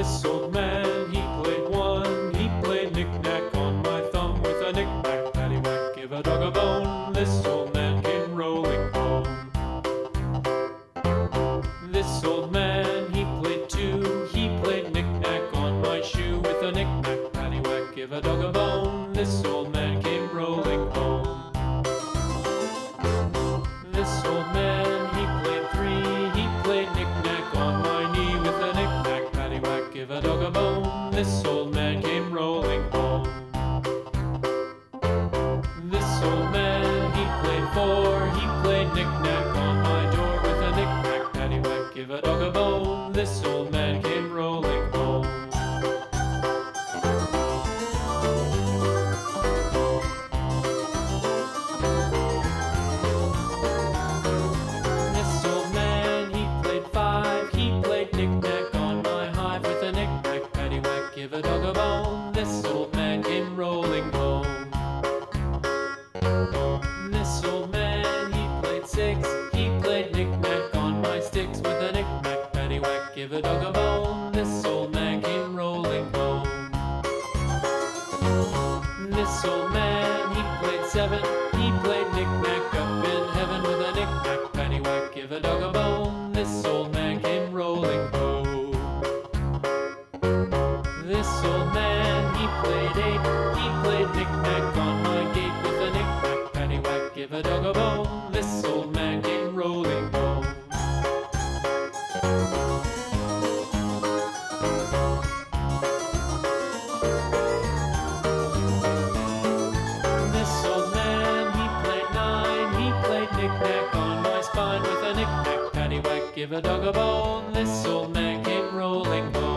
This old man, he played one. He played knick-knack on my thumb with a knick-knack, paddywhack, give a dog a bone. This old man came rolling home. This old man, he played two. He played knick-knack on my shoe with a knick-knack, paddywhack, give a dog a bone. This old man came rolling home. This old man, he played three. He played knick-knack on my knee with a knick-knack, paddywhack, give a dog a bone. This old man came rolling home. This old man, he played four. He played knick-knack on my door with a knick-knack, paddywhack, give a dog a bone. This old man came rolling home. This old man, he played five. He played knick-knack on my hive with a knick-knack, paddywhack, give a dog a bone. This old man came rolling home. This old man, he played six. He played knick-knack on my sticks with a knick-knack, paddywhack, give a dog a bone. This old man came rolling home. This old man, he played seven. He played knick-knack up in heaven with a knick-knack, paddywhack, give a dog a bone. This old man came rolling home. This old man, he played eight. He played knick-knack on my gate with a knick-knack, paddywhack, give a dog a bone. This old man came rolling home. This old man, he played nine. He played knick-knack on my spine with a knick-knack, paddywhack, give a dog a bone. This old man came rolling home.